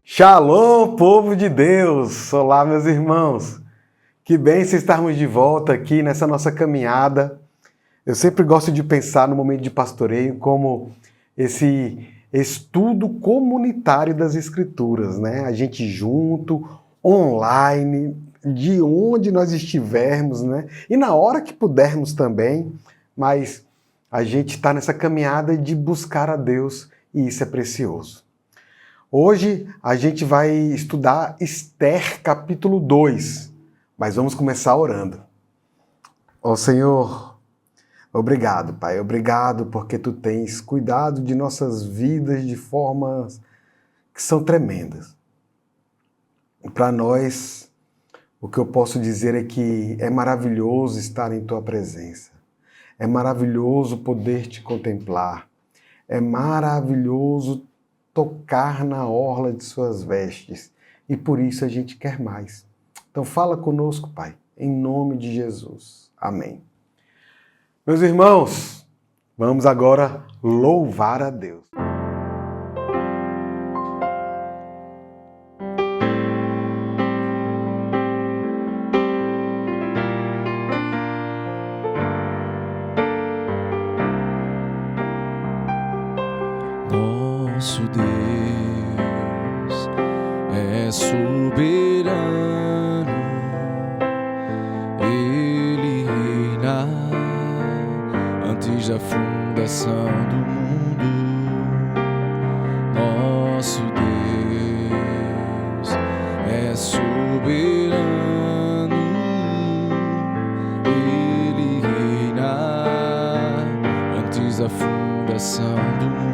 Shalom, povo de Deus! Olá, meus irmãos! Que bênção estarmos de volta aqui nessa nossa caminhada. Eu sempre gosto de pensar no momento de pastoreio como esse estudo comunitário das Escrituras, né? A gente junto, online, de onde nós estivermos, né? E na hora que pudermos também, mas a gente está nessa caminhada de buscar a Deus e isso é precioso. Hoje a gente vai estudar Esther capítulo 2, mas vamos começar orando. Ó Senhor, obrigado, Pai, obrigado porque Tu tens cuidado de nossas vidas de formas que são tremendas. Para nós, o que eu posso dizer é que é maravilhoso estar em Tua presença, é maravilhoso poder Te contemplar, é maravilhoso tocar na orla de suas vestes. E por isso a gente quer mais. Então fala conosco, Pai, em nome de Jesus. Amém. Meus irmãos, vamos agora louvar a Deus. Nosso Deus é soberano, Ele reina antes da fundação do mundo. Nosso Deus é soberano, Ele reina antes da fundação do mundo.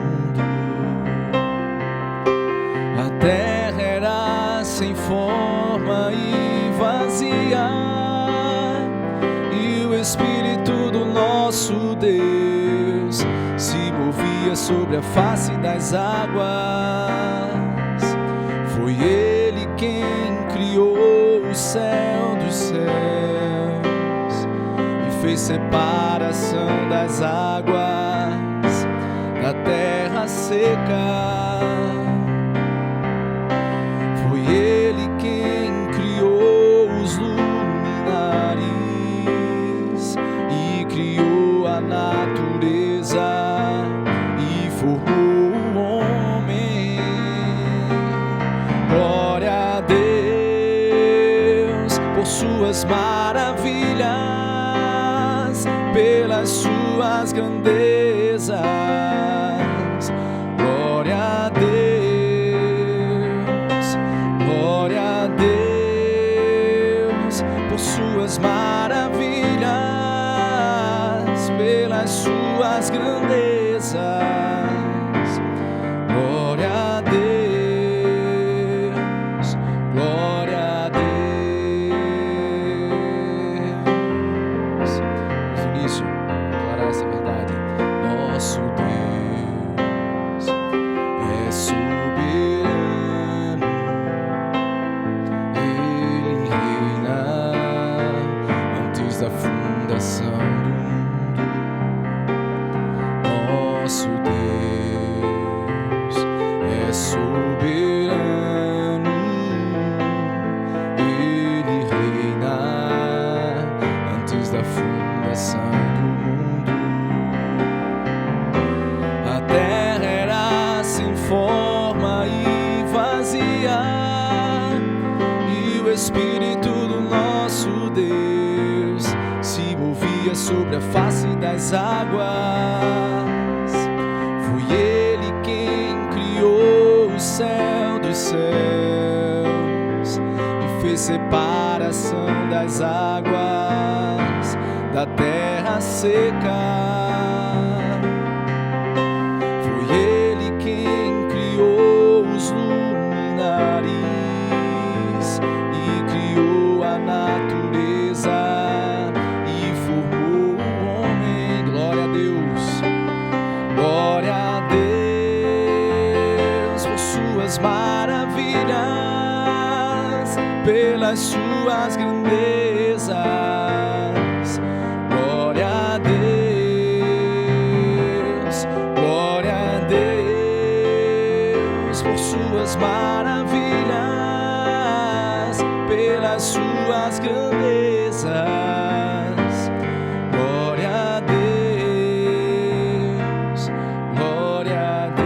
A terra era sem forma e vazia, e o Espírito do nosso Deus se movia sobre a face das águas. Foi Ele quem criou o céu dos céus e fez separação das águas da terra seca. Ele quem criou os luminares e criou a natureza e formou o homem. Glória a Deus por suas maravilhas, pelas suas grandezas. Glória a Deus. Suas maravilhas, pelas suas grandezas. Glória a Deus, glória a Deus. No início, declarar essa verdade. Nosso Deus é soberano, Ele reina da fundação do mundo. Nosso Deus é soberano, Ele reina antes da fundação do mundo. A terra era sem forma e vazia, e o Espírito do nosso Deus se movia sobre a face das águas. Foi Ele quem criou o céu dos céus e fez separação das águas da terra seca. Foi Ele quem criou os luminares e criou a natureza e formou o homem. Glória a Deus, glória a Deus por suas maravilhas, pelas suas grandezas. Glória a Deus, suas maravilhas, pelas suas grandezas. Glória a Deus, glória a Deus.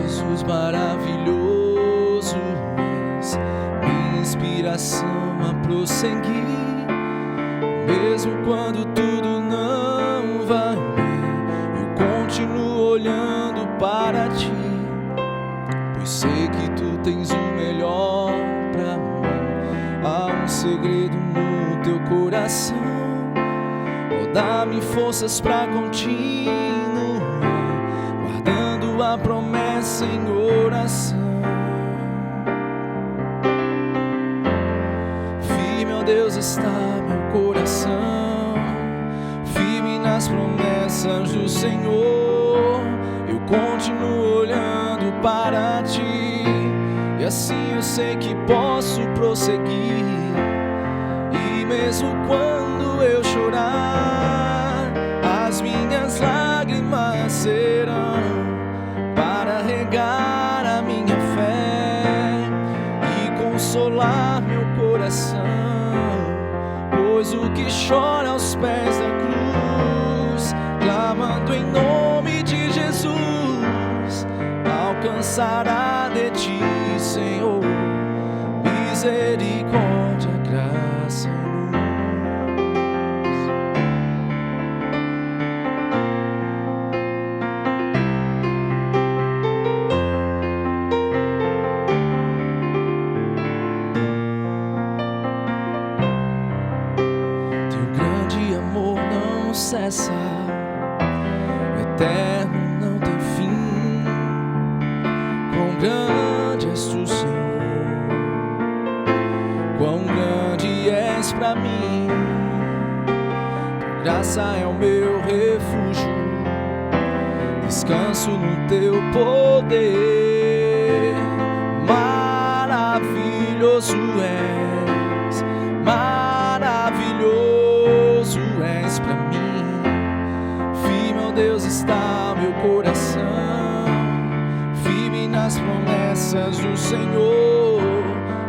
Jesus maravilhoso, és minha inspiração a prosseguir. Mesmo quando tudo não vai bem, eu continuo olhando para ti, pois sei que tu tens o melhor pra mim. Há um segredo no teu coração, oh, dá-me forças pra continuar, guardando a promessa em oração. Firme, ó Deus, está meu coração, firme nas promessas do Senhor. Eu continuo olhando para ti, e assim eu sei que posso prosseguir. E mesmo quando eu chorar, as minhas lágrimas serão para regar a minha fé e consolar meu coração, pois o que chora aos pés da cruz, clamando em nome de Jesus, alcançará de ti, Senhor, misericórdia, graça e luz. Cessa, eterno, não tem fim. Quão grande és tu, Senhor, quão grande és pra mim. Tua graça é o meu refúgio, descanso no teu poder. Maravilhoso és, maravilhoso és pra mim. Deus, está meu coração, firme nas promessas do Senhor.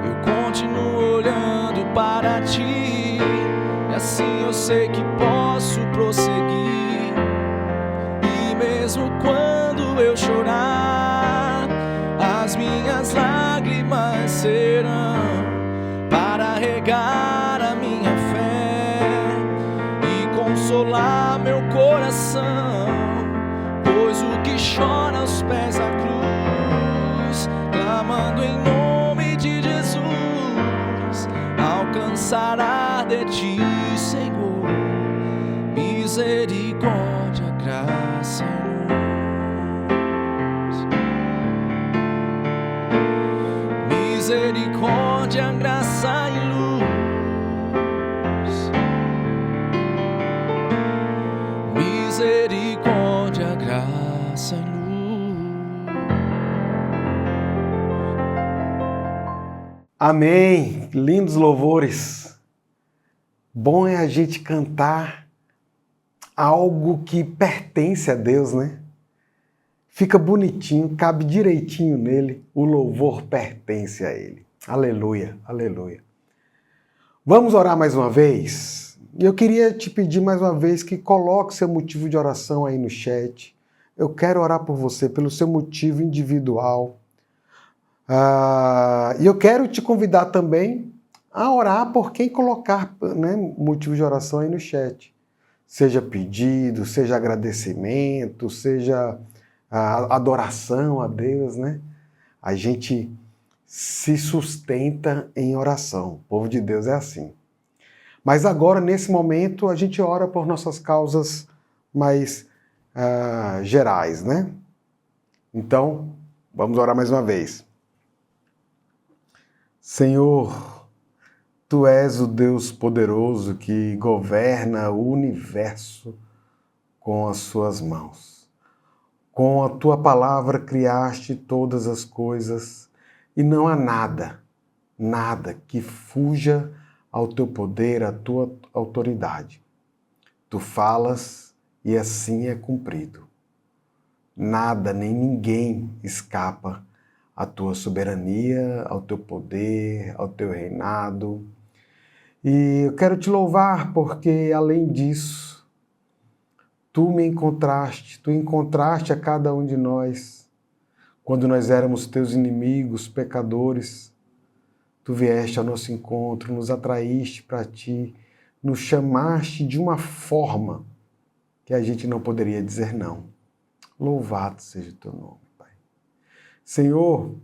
Eu continuo olhando para ti, e assim eu sei que posso prosseguir. E mesmo quando eu chorar, as minhas lágrimas serão para regar a minha fé e consolar meu coração, pois o que chora aos pés da cruz, clamando em nome de Jesus, alcançará de ti, Senhor, misericórdia, graça e luz. Misericórdia, graça e luz. Misericórdia, graça e luz. Amém. Lindos louvores. Bom é a gente cantar algo que pertence a Deus, né? Fica bonitinho, cabe direitinho nele. O louvor pertence a Ele. Aleluia, aleluia. Vamos orar mais uma vez? E eu queria te pedir mais uma vez que coloque seu motivo de oração aí no chat. Eu quero orar por você, pelo seu motivo individual. E eu quero te convidar também a orar por quem colocar, né, motivo de oração aí no chat. Seja pedido, seja agradecimento, seja adoração a Deus, né? A gente se sustenta em oração. O povo de Deus é assim. Mas agora, nesse momento, a gente ora por nossas causas mais gerais, né? Então, vamos orar mais uma vez. Senhor, Tu és o Deus poderoso que governa o universo com as suas mãos. Com a tua palavra criaste todas as coisas e não há nada, nada que fuja ao teu poder, à tua autoridade. Tu falas e assim é cumprido. Nada nem ninguém escapa à tua soberania, ao teu poder, ao teu reinado. E eu quero te louvar porque, além disso, tu encontraste a cada um de nós. Quando nós éramos teus inimigos, pecadores, tu vieste ao nosso encontro, nos atraíste para ti, nos chamaste de uma forma que a gente não poderia dizer não. Louvado seja o teu nome, Pai. Senhor,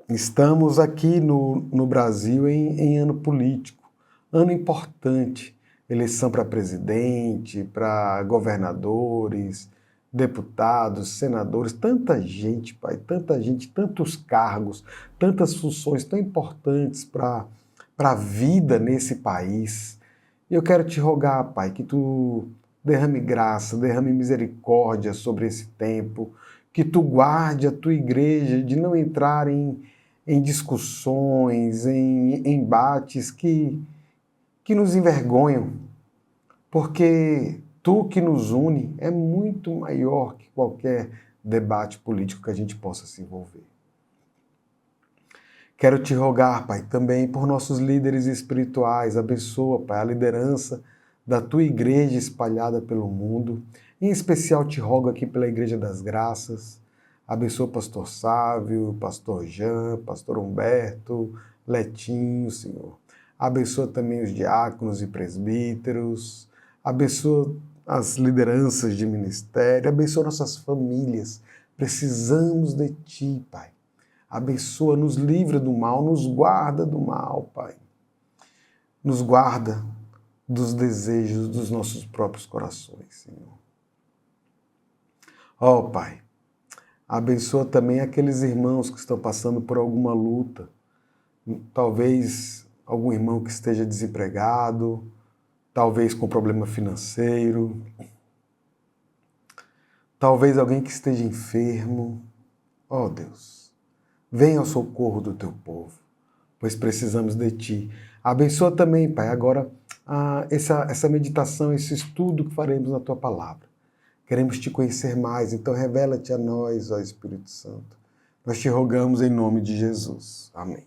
estamos aqui no Brasil em ano político, ano importante, eleição para presidente, para governadores, deputados, senadores, tanta gente, Pai, tanta gente, tantos cargos, tantas funções tão importantes para a vida nesse país. E eu quero te rogar, Pai, que tu derrame graça, derrame misericórdia sobre esse tempo, que tu guarde a tua igreja de não entrar em discussões, em embates que nos envergonham, porque tu que nos une é muito maior que qualquer debate político que a gente possa se envolver. Quero te rogar, Pai, também por nossos líderes espirituais, abençoa, Pai, a liderança da tua igreja espalhada pelo mundo. Em especial te rogo aqui pela Igreja das Graças. Abençoa o pastor Sávio, pastor Jean, pastor Humberto, Letinho, Senhor. Abençoa também os diáconos e presbíteros. Abençoa as lideranças de ministério. Abençoa nossas famílias. Precisamos de ti, Pai. Abençoa, nos livra do mal, nos guarda do mal, Pai. Nos guarda dos desejos dos nossos próprios corações, Senhor. Ó, Pai, abençoa também aqueles irmãos que estão passando por alguma luta. Talvez algum irmão que esteja desempregado, talvez com problema financeiro, talvez alguém que esteja enfermo. Ó, Deus, venha ao socorro do teu povo, pois precisamos de ti. Abençoa também, Pai, agora essa meditação, esse estudo que faremos na tua palavra. Queremos te conhecer mais, então revela-te a nós, ó Espírito Santo. Nós te rogamos em nome de Jesus. Amém.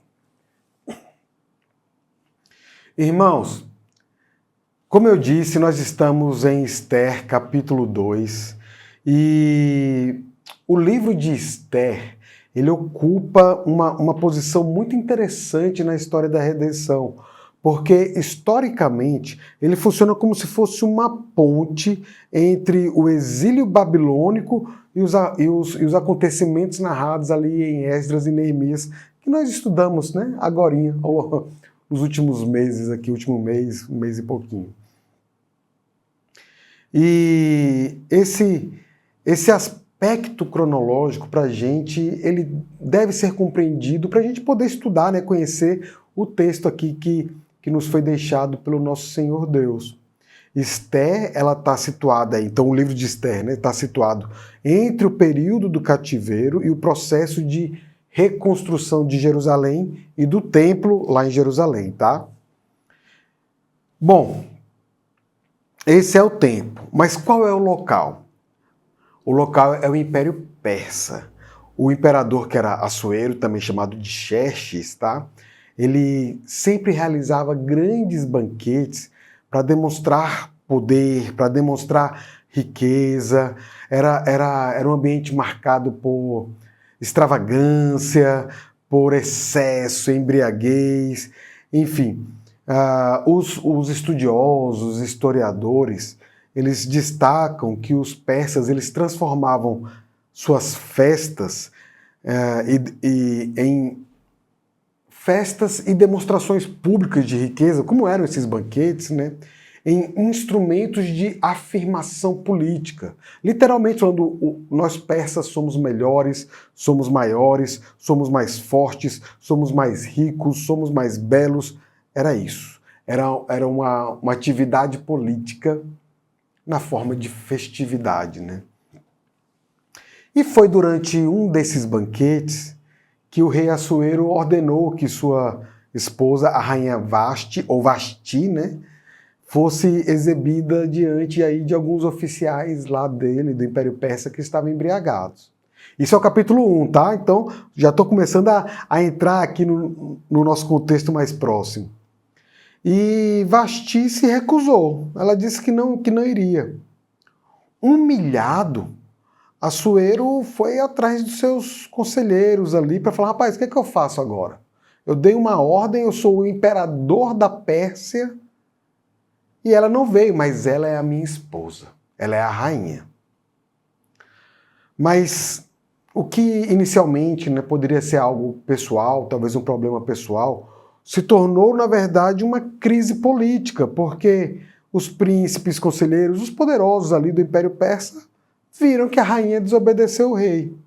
Irmãos, como eu disse, nós estamos em Esther, capítulo 2, e o livro de Esther, ele ocupa uma posição muito interessante na história da redenção, porque, historicamente, ele funciona como se fosse uma ponte entre o exílio babilônico e os acontecimentos narrados ali em Esdras e Neemias, que nós estudamos, né, agorinha, ou nos últimos meses aqui, último mês, um mês e pouquinho. E esse aspecto cronológico para a gente, ele deve ser compreendido para a gente poder estudar, né, conhecer o texto aqui que nos foi deixado pelo nosso Senhor Deus. Esther, ela está situada, então o livro de Esther, né, está situado entre o período do cativeiro e o processo de reconstrução de Jerusalém e do templo lá em Jerusalém, tá? Bom, esse é o tempo, mas qual é o local? O local é o Império Persa. O imperador, que era Assuero, também chamado de Xerxes, tá? Ele sempre realizava grandes banquetes para demonstrar poder, para demonstrar riqueza. Era um ambiente marcado por extravagância, por excesso, embriaguez, enfim. Os estudiosos, historiadores, eles destacam que os persas eles transformavam suas festas em festas e demonstrações públicas de riqueza, como eram esses banquetes, né, em instrumentos de afirmação política. Literalmente falando, nós persas somos melhores, somos maiores, somos mais fortes, somos mais ricos, somos mais belos. era isso. Era uma atividade política na forma de festividade, né? E foi durante um desses banquetes que o rei Assuero ordenou que sua esposa, a rainha Vasti, ou Vasti, né, fosse exibida diante aí de alguns oficiais lá dele, do Império Persa, que estavam embriagados. Isso é o capítulo 1, tá? Então, já estou começando a entrar aqui no nosso contexto mais próximo. E Vasti se recusou. Ela disse que não iria. Humilhado, Assuero foi atrás dos seus conselheiros ali para falar: rapaz, o que é que eu faço agora? Eu dei uma ordem, eu sou o imperador da Pérsia e ela não veio, mas ela é a minha esposa, ela é a rainha. Mas o que inicialmente, né, poderia ser algo pessoal, talvez um problema pessoal, se tornou, na verdade, uma crise política, porque os príncipes, conselheiros, os poderosos ali do Império Persa viram que a rainha desobedeceu o rei.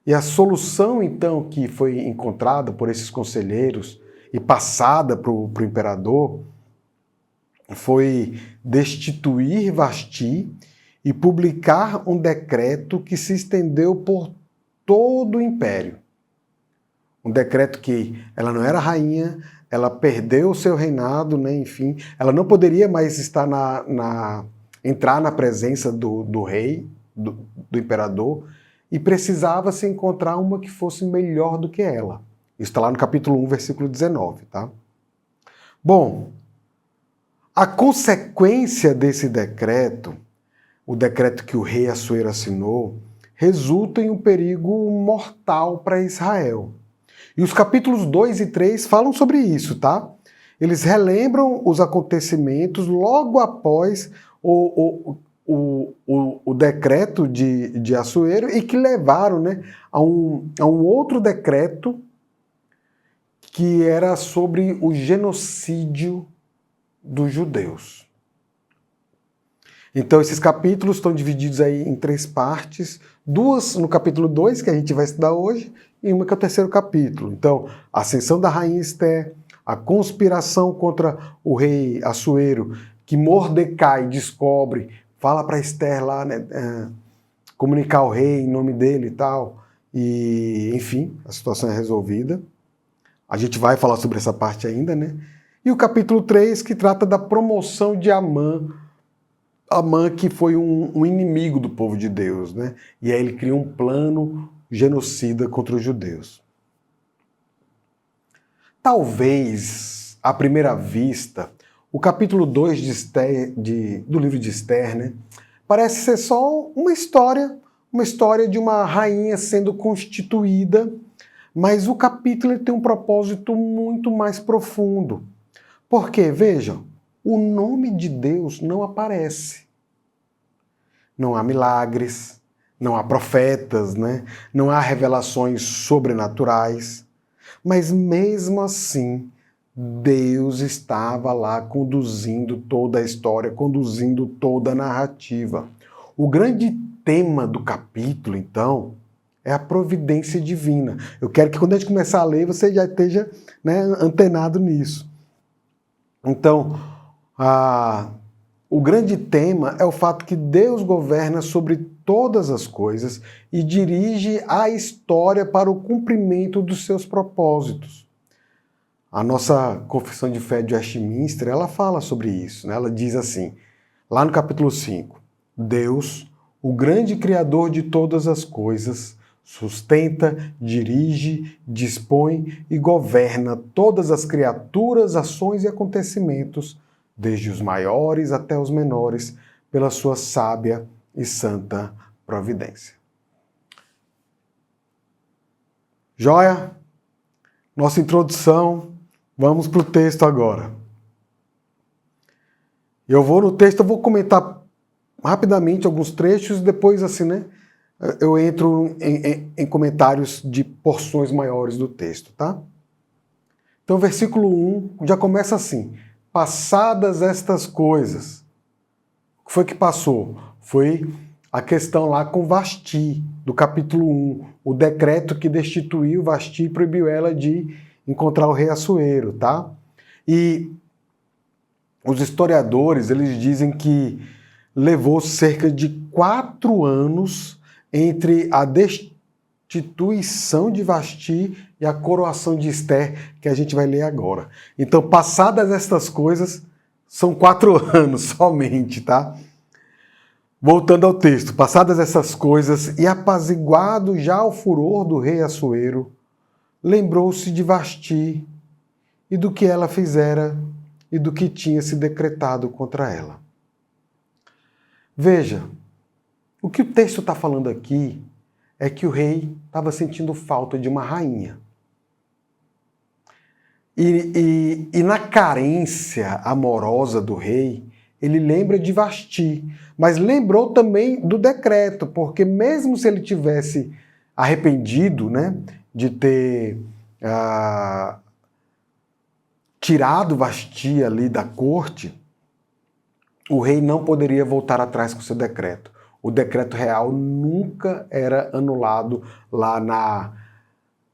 E a solução, então, que foi encontrada por esses conselheiros e passada para o imperador foi destituir Vasti e publicar um decreto que se estendeu por todo o império. Um decreto que ela não era rainha, ela perdeu o seu reinado, né, enfim, ela não poderia mais estar entrar na presença do rei, do imperador, e precisava se encontrar uma que fosse melhor do que ela. Isso está lá no capítulo 1, versículo 19, tá? Bom, a consequência desse decreto, o decreto que o rei Assuero assinou, resulta em um perigo mortal para Israel. E os capítulos 2 e 3 falam sobre isso, tá? Eles relembram os acontecimentos logo após o decreto de Assuero e que levaram, né, a um outro decreto que era sobre o genocídio dos judeus. Então esses capítulos estão divididos aí em 3 partes, 2 no capítulo 2, que a gente vai estudar hoje, e uma que é o 3º capítulo. Então, a ascensão da rainha Esther, a conspiração contra o rei Assuero, que Mordecai descobre, fala para Esther lá, né, comunicar ao rei em nome dele e tal, e enfim, a situação é resolvida. A gente vai falar sobre essa parte ainda, né? E o capítulo 3, que trata da promoção de Amã, que foi um inimigo do povo de Deus, né? E aí ele cria um plano genocida contra os judeus. Talvez, à primeira vista, o capítulo 2 do livro de Esther, né, parece ser só uma história de uma rainha sendo constituída, mas o capítulo tem um propósito muito mais profundo. Porque, vejam, o nome de Deus não aparece. Não há milagres, não há profetas, né? Não há revelações sobrenaturais. Mas mesmo assim, Deus estava lá conduzindo toda a história, conduzindo toda a narrativa. O grande tema do capítulo, então, é a providência divina. Eu quero que quando a gente começar a ler, você já esteja, né, antenado nisso. Então, o grande tema é o fato que Deus governa sobre todas as coisas e dirige a história para o cumprimento dos seus propósitos. A nossa confissão de fé de Westminster, ela fala sobre isso, né? Ela diz assim, lá no capítulo 5, Deus, o grande Criador de todas as coisas, sustenta, dirige, dispõe e governa todas as criaturas, ações e acontecimentos, desde os maiores até os menores, pela sua sábia e santa providência. Joia? Nossa introdução, vamos para o texto agora. Eu vou comentar rapidamente alguns trechos, depois assim, né? Eu entro em comentários de porções maiores do texto, tá? Então, versículo 1 já começa assim. Passadas estas coisas. O que foi que passou? Foi a questão lá com Vasti, do capítulo 1. O decreto que destituiu Vasti e proibiu ela de encontrar o rei Assuero, tá? E os historiadores, eles dizem que levou cerca de 4 anos entre a destituição de Vasti e a coroação de Ester, que a gente vai ler agora. Então, passadas estas coisas, são 4 anos somente, tá? Voltando ao texto, passadas essas coisas e apaziguado já o furor do rei Assuero, lembrou-se de Vasti e do que ela fizera e do que tinha se decretado contra ela. Veja, o que o texto está falando aqui é que o rei estava sentindo falta de uma rainha. E na carência amorosa do rei, ele lembra de Vasti, mas lembrou também do decreto, porque mesmo se ele tivesse arrependido, né, de ter tirado Vasti ali da corte, o rei não poderia voltar atrás com seu decreto. O decreto real nunca era anulado lá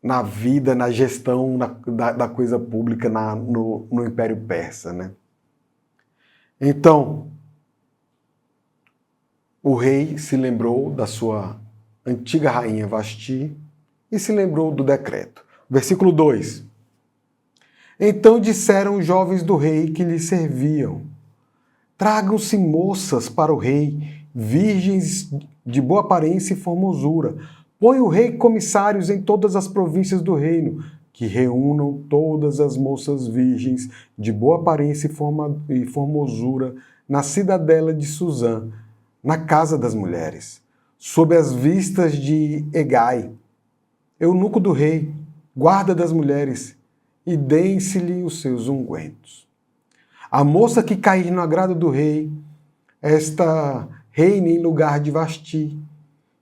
na vida, na gestão da coisa pública no Império Persa, né? Então, o rei se lembrou da sua antiga rainha Vasti e se lembrou do decreto. Versículo 2. Então disseram os jovens do rei que lhe serviam: tragam-se moças para o rei, virgens de boa aparência e formosura. Põe o rei comissários em todas as províncias do reino, que reúnam todas as moças virgens de boa aparência e formosura na cidadela de Suzã, na casa das mulheres, sob as vistas de Hegai, eunuco do rei, guarda das mulheres, e deem-se-lhe os seus ungüentos. A moça que cair no agrado do rei, esta reine em lugar de Vasti.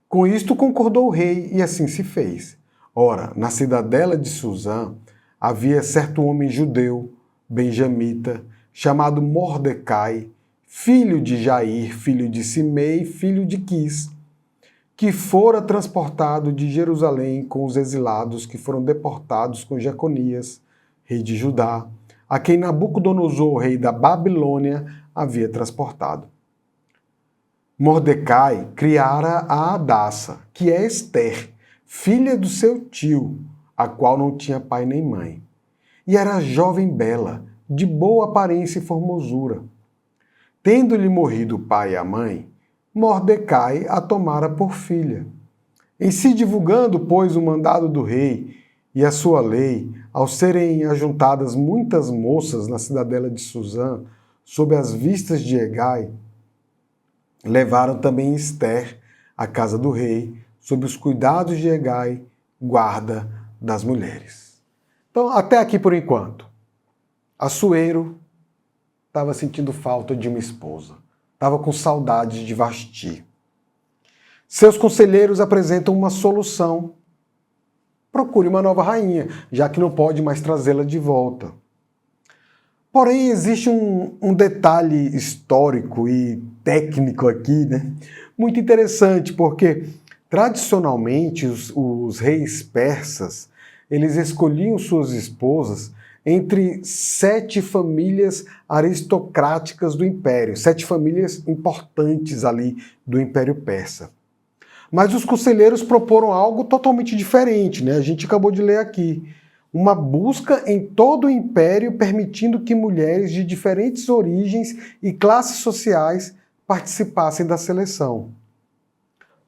Com isto concordou o rei, e assim se fez. Ora, na cidadela de Suzã havia certo homem judeu, benjamita, chamado Mordecai, filho de Jair, filho de Simei, filho de Quis, que fora transportado de Jerusalém com os exilados que foram deportados com Jeconias, rei de Judá, a quem Nabucodonosor, rei da Babilônia, havia transportado. Mordecai criara a Hadassa, que é Ester, filha do seu tio, a qual não tinha pai nem mãe. E era jovem bela, de boa aparência e formosura. Tendo-lhe morrido o pai e a mãe, Mordecai a tomara por filha. Em se divulgando, pois, o mandado do rei e a sua lei, ao serem ajuntadas muitas moças na cidadela de Suzã, sob as vistas de Hegai, levaram também Ester à casa do rei, sob os cuidados de Hegai, guarda das mulheres. Então, até aqui por enquanto. Assuero estava sentindo falta de uma esposa. Estava com saudades de Vasti. Seus conselheiros apresentam uma solução. Procure uma nova rainha, já que não pode mais trazê-la de volta. Porém, existe um detalhe histórico e técnico aqui, né? Muito interessante, porque tradicionalmente os reis persas, eles escolhiam suas esposas entre 7 famílias aristocráticas do império, 7 famílias importantes ali do Império Persa. Mas os conselheiros proporam algo totalmente diferente, né? A gente acabou de ler aqui. Uma busca em todo o império permitindo que mulheres de diferentes origens e classes sociais participassem da seleção.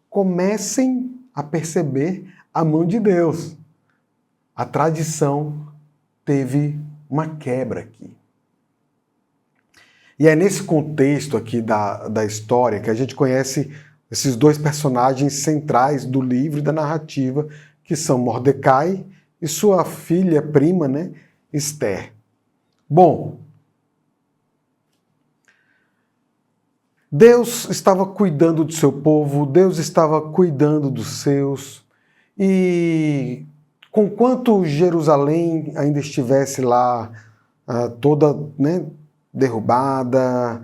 Comecem a perceber a mão de Deus. A tradição teve uma quebra aqui. E é nesse contexto aqui da história que a gente conhece esses 2 personagens centrais do livro e da narrativa, que são Mordecai e sua filha prima, né, Ester. Bom, Deus estava cuidando do seu povo, Deus estava cuidando dos seus, e conquanto Jerusalém ainda estivesse lá toda, né, derrubada,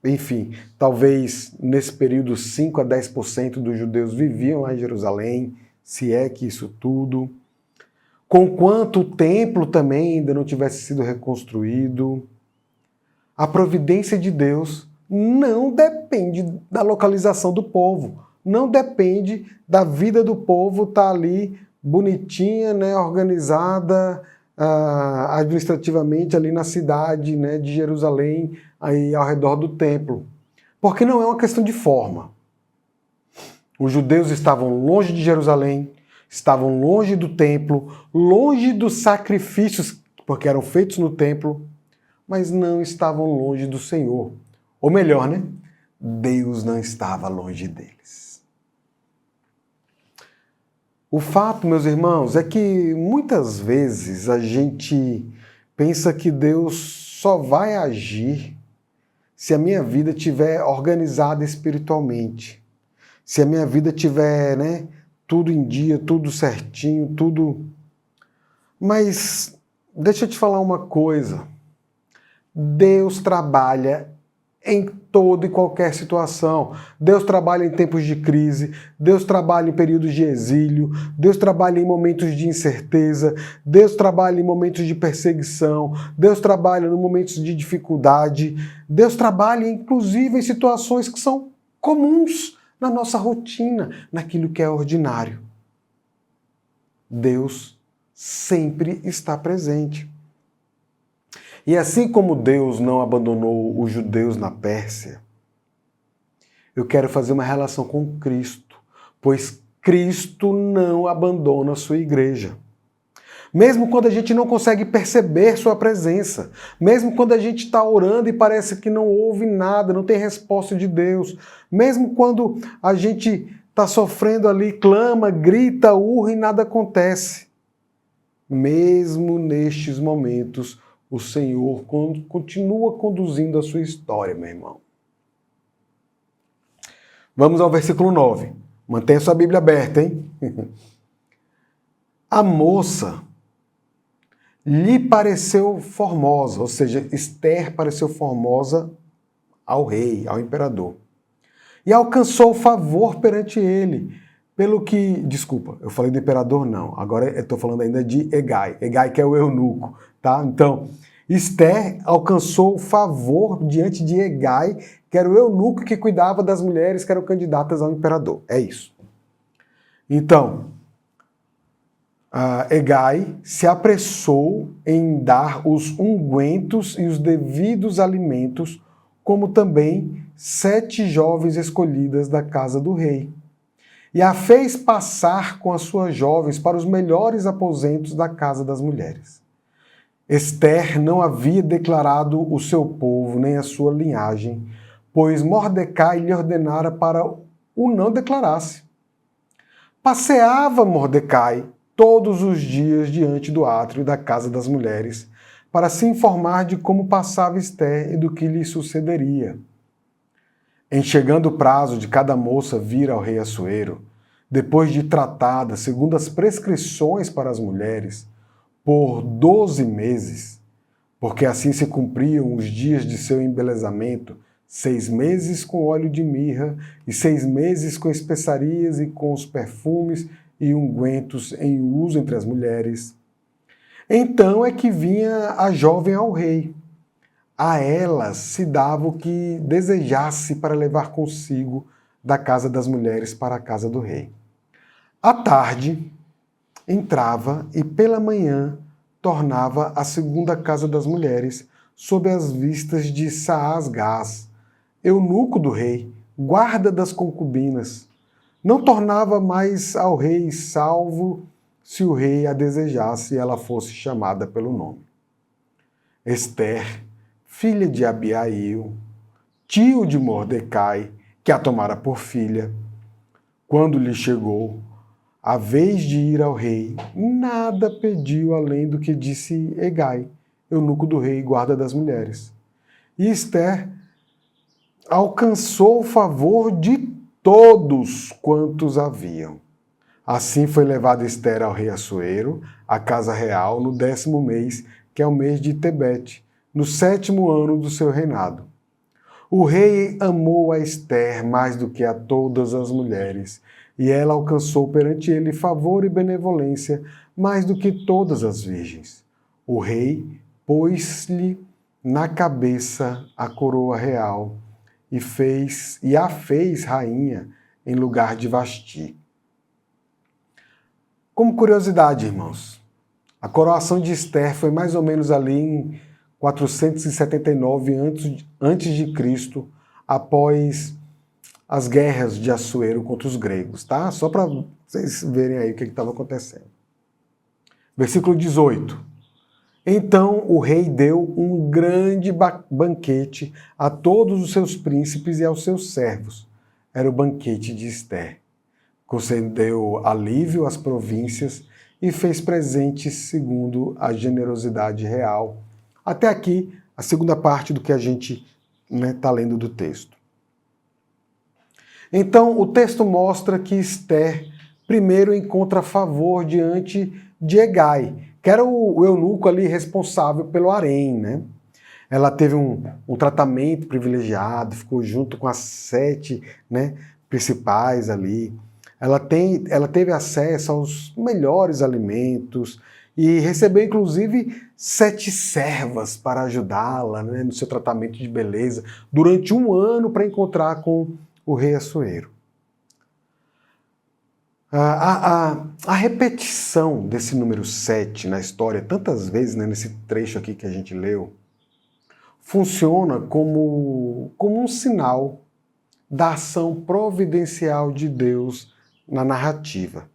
enfim, talvez nesse período 5 a 10% dos judeus viviam lá em Jerusalém, se é que isso tudo. conquanto o templo também ainda não tivesse sido reconstruído. A providência de Deus não depende da localização do povo, não depende da vida do povo estar ali bonitinha, né, organizada administrativamente ali na cidade, né, de Jerusalém, aí ao redor do templo. Porque não é uma questão de forma. Os judeus estavam longe de Jerusalém, estavam longe do templo, longe dos sacrifícios, porque eram feitos no templo, mas não estavam longe do Senhor. Ou melhor, né? Deus não estava longe deles. O fato, meus irmãos, é que muitas vezes a gente pensa que Deus só vai agir se a minha vida estiver organizada espiritualmente. Se a minha vida tiver, né, tudo em dia, tudo certinho, tudo... Mas deixa eu te falar uma coisa. Deus trabalha em toda e qualquer situação. Deus trabalha em tempos de crise, Deus trabalha em períodos de exílio, Deus trabalha em momentos de incerteza, Deus trabalha em momentos de perseguição, Deus trabalha em momentos de dificuldade, Deus trabalha inclusive em situações que são comuns na nossa rotina, naquilo que é ordinário. Deus sempre está presente. E assim como Deus não abandonou os judeus na Pérsia, eu quero fazer uma relação com Cristo, pois Cristo não abandona a sua igreja. Mesmo quando a gente não consegue perceber sua presença, mesmo quando a gente está orando e parece que não ouve nada, não tem resposta de Deus, mesmo quando a gente está sofrendo ali, clama, grita, urra e nada acontece. Mesmo nestes momentos, o Senhor continua conduzindo a sua história, meu irmão. Vamos ao versículo 9. Mantenha sua Bíblia aberta, hein? A moça lhe pareceu formosa, ou seja, Esther pareceu formosa ao rei, ao imperador. E alcançou favor perante ele, pelo que... Desculpa, eu falei do imperador, não. Agora eu estou falando ainda de Hegai. Hegai que é o eunuco, tá? Então, Esther alcançou favor diante de Hegai, que era o eunuco que cuidava das mulheres que eram candidatas ao imperador. É isso. Então, Hegai se apressou em dar os ungüentos e os devidos alimentos, como também 7 jovens escolhidas da casa do rei. E a fez passar com as suas jovens para os melhores aposentos da casa das mulheres. Esther não havia declarado o seu povo nem a sua linhagem, pois Mordecai lhe ordenara para o não declarasse. Passeava Mordecai todos os dias diante do átrio da casa das mulheres, para se informar de como passava Esther e do que lhe sucederia. Em chegando o prazo de cada moça vir ao rei Assuero, depois de tratada segundo as prescrições para as mulheres, por 12 meses, porque assim se cumpriam os dias de seu embelezamento, 6 meses com óleo de mirra e 6 meses com especiarias e com os perfumes e ungüentos em uso entre as mulheres. Então é que vinha a jovem ao rei. A elas se dava o que desejasse para levar consigo da casa das mulheres para a casa do rei. À tarde, entrava e pela manhã tornava à segunda casa das mulheres, sob as vistas de Saasgás, eunuco do rei, guarda das concubinas. Não tornava mais ao rei, salvo se o rei a desejasse e ela fosse chamada pelo nome. Esther, filha de Abiail, tio de Mordecai, que a tomara por filha, quando lhe chegou a vez de ir ao rei, nada pediu além do que disse Hegai, eunuco do rei e guarda das mulheres. E Esther alcançou o favor de todos quantos haviam. Assim foi levada Esther ao rei Assuero, à casa real, no 10º mês, que é o mês de Tebete, no 7º ano do seu reinado. O rei amou a Esther mais do que a todas as mulheres, e ela alcançou perante ele favor e benevolência mais do que todas as virgens. O rei pôs-lhe na cabeça a coroa real e a fez rainha em lugar de Vasti. Como curiosidade, irmãos, a coroação de Esther foi mais ou menos ali em 479 antes de Cristo, após as guerras de Assuero contra os gregos, tá? Só para vocês verem aí o que estava acontecendo. Versículo 18. Então o rei deu um grande banquete a todos os seus príncipes e aos seus servos. Era o banquete de Esther. Concedeu alívio às províncias e fez presentes segundo a generosidade real. Até aqui, a segunda parte do que a gente está lendo do texto. Então, o texto mostra que Esther primeiro encontra favor diante de Hegai, que era o eunuco ali responsável pelo harém, né? Ela teve um tratamento privilegiado, ficou junto com as 7, né, principais ali. Ela teve acesso aos melhores alimentos e recebeu, inclusive, 7 servas para ajudá-la, né, no seu tratamento de beleza durante um ano para encontrar com o rei Assuero. A repetição desse número 7 na história, tantas vezes, né, nesse trecho aqui que a gente leu, funciona como um sinal da ação providencial de Deus na narrativa.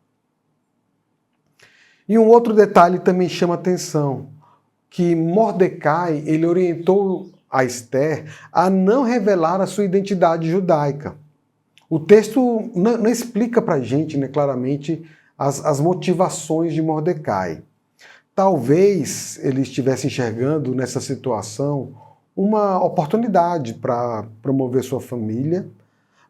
E um outro detalhe também chama atenção, que Mordecai ele orientou a Esther a não revelar a sua identidade judaica. O texto não explica para a gente, né, claramente as motivações de Mordecai. Talvez ele estivesse enxergando nessa situação uma oportunidade para promover sua família,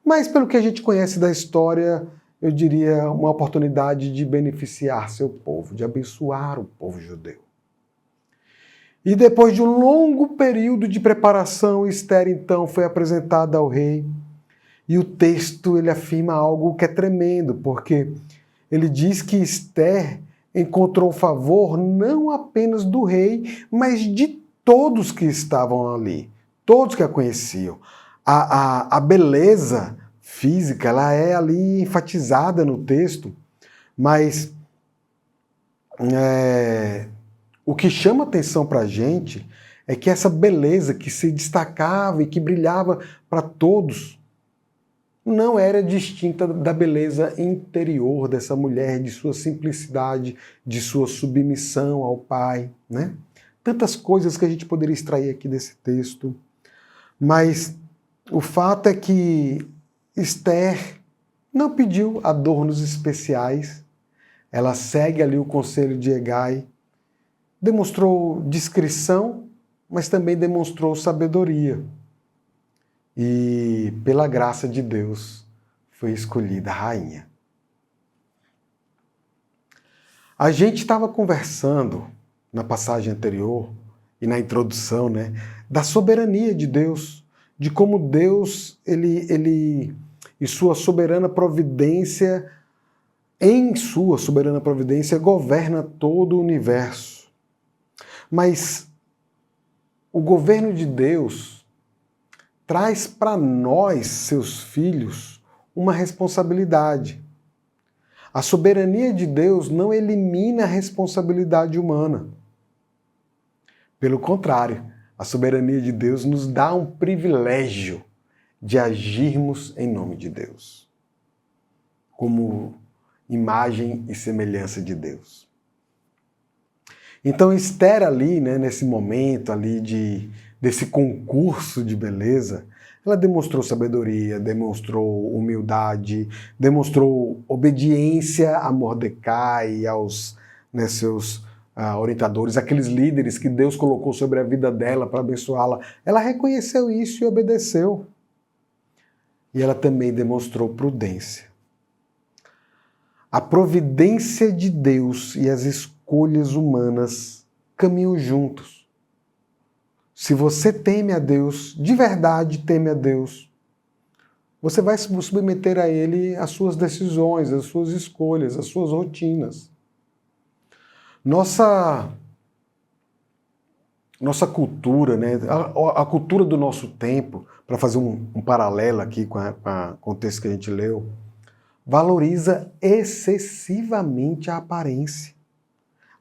mas pelo que a gente conhece da história, eu diria uma oportunidade de beneficiar seu povo, de abençoar o povo judeu. E depois de um longo período de preparação, Esther então foi apresentada ao rei. E o texto ele afirma algo que é tremendo, porque ele diz que Esther encontrou favor não apenas do rei, mas de todos que estavam ali, todos que a conheciam. A beleza física ela é ali enfatizada no texto, mas o que chama atenção para a gente é que essa beleza que se destacava e que brilhava para todos não era distinta da beleza interior dessa mulher, de sua simplicidade, de sua submissão ao pai, né? Tantas coisas que a gente poderia extrair aqui desse texto, mas o fato é que Esther não pediu adornos especiais, ela segue ali o conselho de Hegai, demonstrou discrição, mas também demonstrou sabedoria. E, pela graça de Deus, foi escolhida a rainha. A gente estava conversando na passagem anterior e na introdução, né, da soberania de Deus, de como Deus, ele e sua soberana providência, em sua soberana providência, governa todo o universo. Mas o governo de Deus traz para nós, seus filhos, uma responsabilidade. A soberania de Deus não elimina a responsabilidade humana. Pelo contrário, a soberania de Deus nos dá um privilégio de agirmos em nome de Deus, como imagem e semelhança de Deus. Então Esther ali, né, nesse momento ali desse concurso de beleza, ela demonstrou sabedoria, demonstrou humildade, demonstrou obediência a Mordecai e aos seus orientadores, aqueles líderes que Deus colocou sobre a vida dela para abençoá-la. Ela reconheceu isso e obedeceu. E ela também demonstrou prudência. A providência de Deus e as escolhas humanas caminham juntos. Se você teme a Deus, de verdade teme a Deus, você vai submeter a Ele as suas decisões, as suas escolhas, as suas rotinas. Nossa cultura, né? A cultura do nosso tempo, para fazer um paralelo aqui com o texto que a gente leu, valoriza excessivamente a aparência.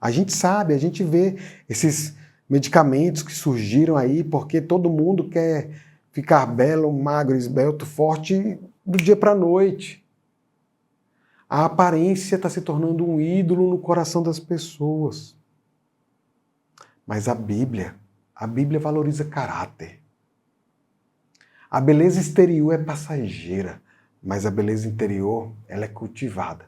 A gente sabe, a gente vê esses medicamentos que surgiram aí porque todo mundo quer ficar belo, magro, esbelto, forte do dia para a noite. A aparência está se tornando um ídolo no coração das pessoas. Mas a Bíblia valoriza caráter. A beleza exterior é passageira, mas a beleza interior, ela é cultivada.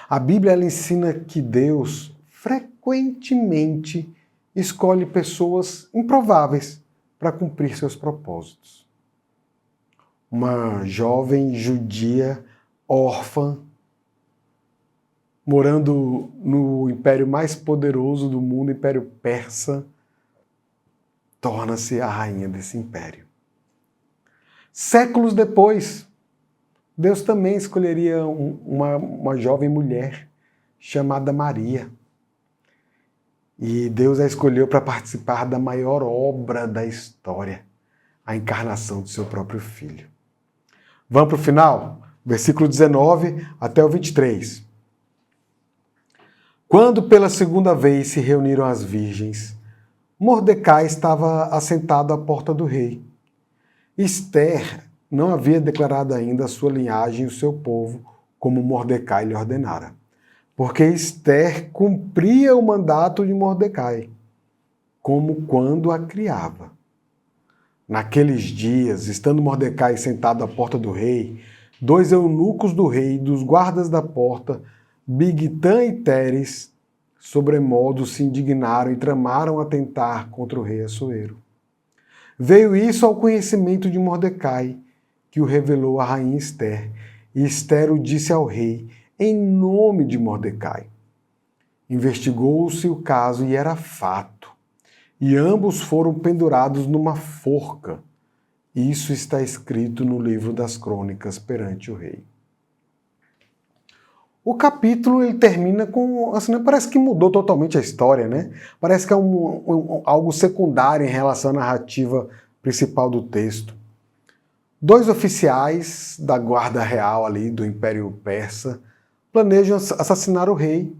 A Bíblia ela ensina que Deus frequentemente escolhe pessoas improváveis para cumprir seus propósitos. Uma jovem judia órfã, morando no império mais poderoso do mundo, o Império Persa, torna-se a rainha desse império. Séculos depois, Deus também escolheria uma jovem mulher chamada Maria. E Deus a escolheu para participar da maior obra da história, a encarnação do seu próprio Filho. Vamos para o final? Versículo 19 até o 23. Quando pela segunda vez se reuniram as virgens, Mordecai estava assentado à porta do rei. Esther não havia declarado ainda a sua linhagem e o seu povo, como Mordecai lhe ordenara, porque Esther cumpria o mandato de Mordecai, como quando a criava. Naqueles dias, estando Mordecai sentado à porta do rei, 2 eunucos do rei, dos guardas da porta, Bigtã e Teres, sobremodo se indignaram e tramaram atentar contra o rei Assuero. Veio isso ao conhecimento de Mordecai, que o revelou à rainha Esther, e Esther o disse ao rei, em nome de Mordecai. Investigou-se o caso e era fato, e ambos foram pendurados numa forca. Isso está escrito no livro das crônicas perante o rei. O capítulo ele termina com, assim, parece que mudou totalmente a história, né? Parece que é algo secundário em relação à narrativa principal do texto. 2 oficiais da guarda real ali do Império Persa planejam assassinar o rei.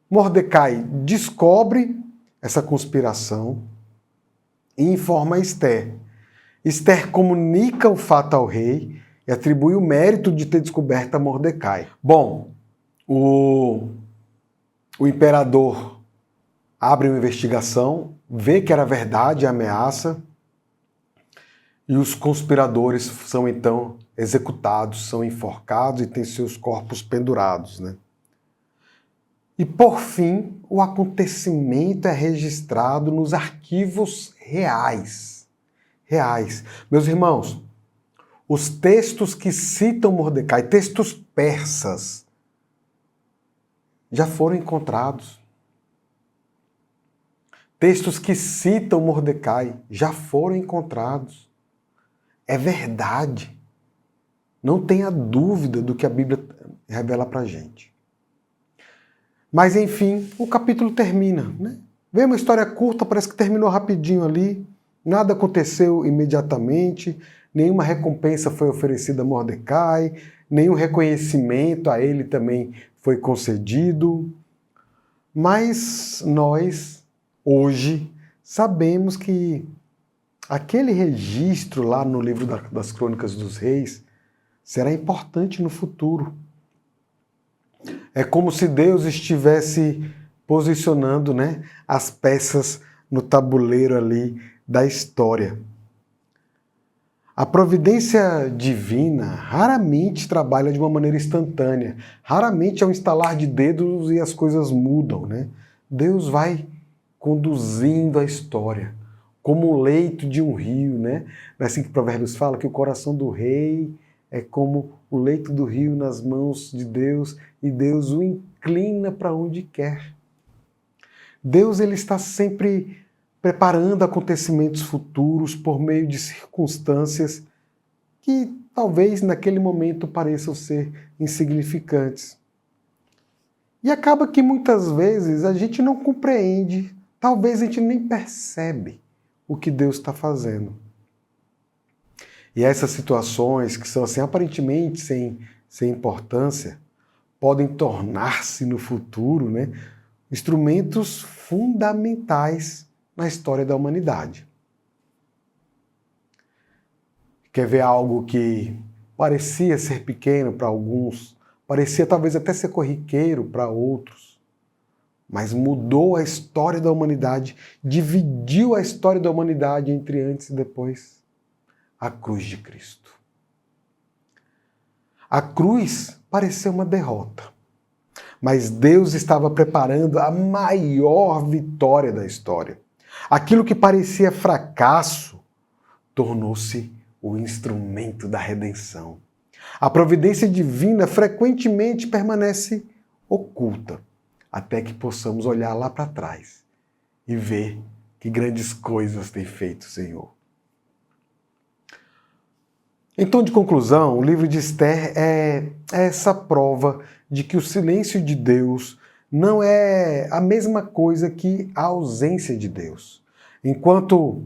Mordecai descobre essa conspiração e informa a Esther. Esther comunica o fato ao rei e atribui o mérito de ter descoberto a Mordecai. Bom, o imperador abre uma investigação, vê que era verdade a ameaça, e os conspiradores são então executados, são enforcados e têm seus corpos pendurados, né? E por fim, o acontecimento é registrado nos arquivos reais. Meus irmãos, os textos que citam Mordecai, textos persas, já foram encontrados. Textos que citam Mordecai já foram encontrados. É verdade. Não tenha dúvida do que a Bíblia revela para a gente. Mas, enfim, o capítulo termina, né? Vem uma história curta, parece que terminou rapidinho ali. Nada aconteceu imediatamente. Nenhuma recompensa foi oferecida a Mordecai. Nenhum reconhecimento a ele também foi concedido. Mas nós, hoje, sabemos que aquele registro lá no livro das Crônicas dos Reis será importante no futuro. É como se Deus estivesse posicionando, né, as peças no tabuleiro ali da história. A providência divina raramente trabalha de uma maneira instantânea. Raramente é um estalar de dedos e as coisas mudam, né? Deus vai conduzindo a história, como o leito de um rio, né? Não é assim que Provérbios fala, que o coração do rei é como o leito do rio nas mãos de Deus e Deus o inclina para onde quer. Deus ele está sempre preparando acontecimentos futuros por meio de circunstâncias que talvez naquele momento pareçam ser insignificantes. E acaba que muitas vezes a gente não compreende, talvez a gente nem percebe o que Deus está fazendo. E essas situações que são assim, aparentemente sem importância, podem tornar-se no futuro, né, instrumentos fundamentais na história da humanidade. Quer ver algo que parecia ser pequeno para alguns, parecia talvez até ser corriqueiro para outros, mas mudou a história da humanidade, dividiu a história da humanidade entre antes e depois? A cruz de Cristo. A cruz pareceu uma derrota, mas Deus estava preparando a maior vitória da história. Aquilo que parecia fracasso tornou-se o instrumento da redenção. A providência divina frequentemente permanece oculta, até que possamos olhar lá para trás e ver que grandes coisas tem feito o Senhor. Então, de conclusão, o livro de Esther é essa prova de que o silêncio de Deus não é a mesma coisa que a ausência de Deus. Enquanto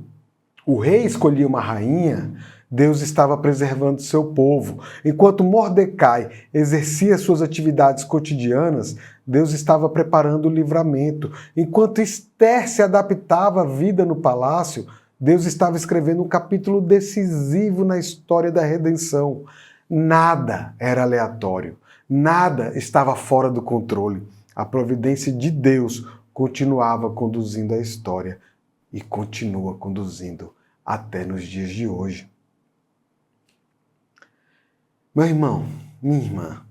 o rei escolhia uma rainha, Deus estava preservando seu povo. Enquanto Mordecai exercia suas atividades cotidianas, Deus estava preparando o livramento. Enquanto Esther se adaptava à vida no palácio, Deus estava escrevendo um capítulo decisivo na história da redenção. Nada era aleatório, nada estava fora do controle. A providência de Deus continuava conduzindo a história e continua conduzindo até nos dias de hoje. Meu irmão, minha irmã,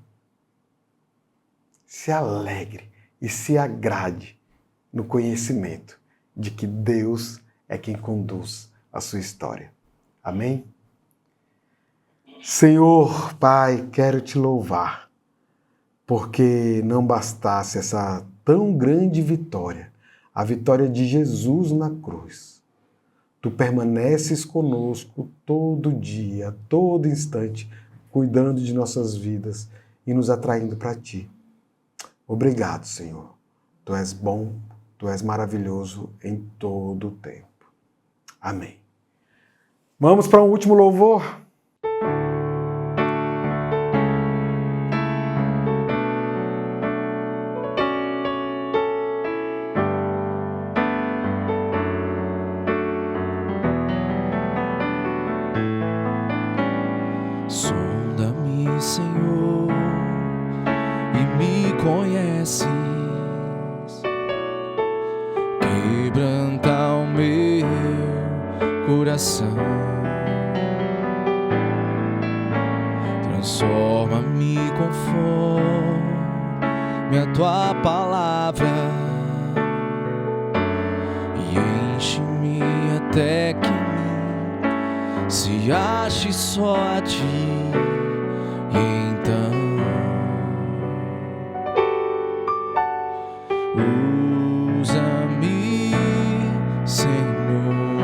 se alegre e se agrade no conhecimento de que Deus é quem conduz a sua história. Amém? Senhor, Pai, quero te louvar, porque não bastasse essa tão grande vitória, a vitória de Jesus na cruz. Tu permaneces conosco todo dia, todo instante, cuidando de nossas vidas e nos atraindo para Ti. Obrigado, Senhor. Tu és bom, Tu és maravilhoso em todo o tempo. Amém. Vamos para um último louvor? Sonda-me, Senhor, e me conheces. Quebranta o meu coração. Transforma-me conforme a Tua palavra e enche-me até que se ache só a Ti. E então usa-me, Senhor,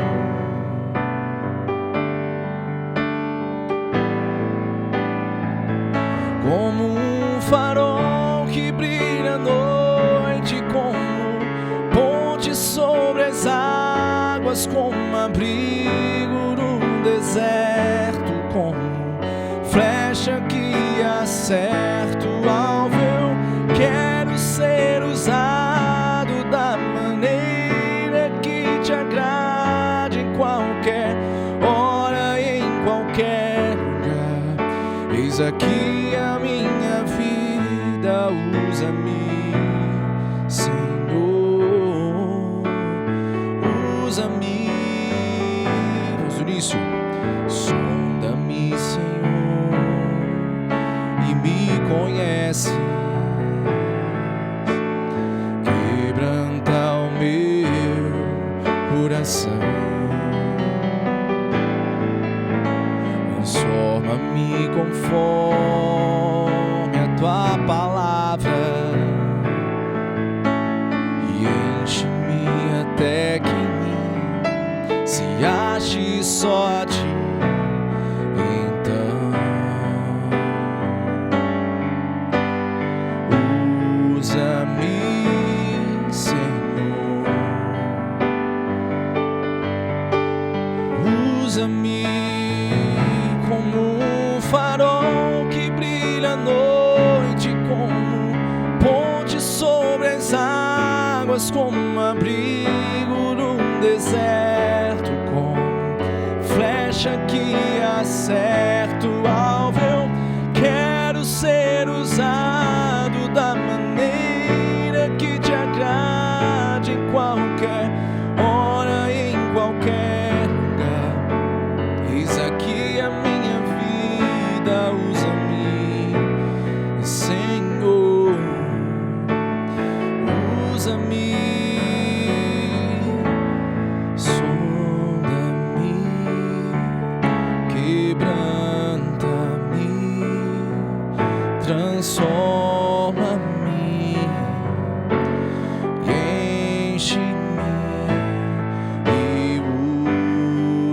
como um farol que brilha à noite, como ponte sobre as águas, como abrigo no deserto, como flecha que acerta o alvo. Eu quero ser usado da maneira que Te agrade, em qualquer hora e em qualquer lugar. Eis aqui a minha vida, usa-me, Senhor, usa-me. Vamos no início. Sonda-me, Senhor, e me conhece. Quebranta o meu coração. Transforma-me conforme a Tua palavra e enche-me até que em mim se ache só a Ti. Então usa Usa-me como um farol que brilha à noite, como ponte sobre as águas, como abrigo num deserto, como flecha que acerta o alvo. Eu quero ser usado da maneira que te agrade, em qualquer hora, em qualquer lugar. Eis aqui a minha vida, usa-me, Senhor, usa-me, sonda-me, quebranta-me, transforma-me e enche-me e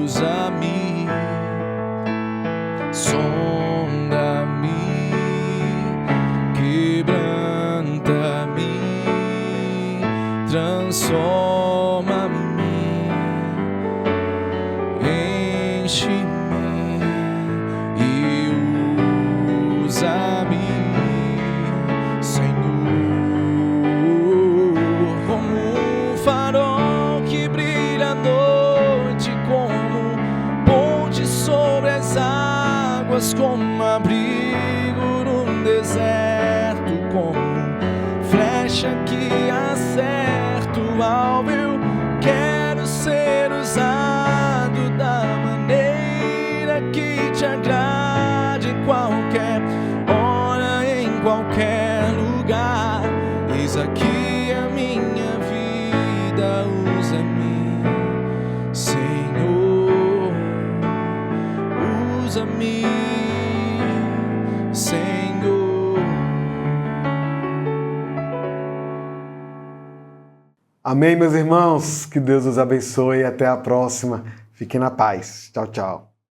usa-me, sonda-me, quebranta-me, transforma-me, enche-me e usa-me, Senhor, como um farol que brilha à noite, como ponte sobre as águas, como abrigo num deserto, como flecha que acerta o alvo. Eu quero ser usado da maneira que te agrade, em qualquer hora, em qualquer lugar. Eis aqui a minha vida, usa-me, Senhor, usa-me, Senhor. Amém, meus irmãos? Que Deus os abençoe e até a próxima. Fiquem na paz. Tchau, tchau.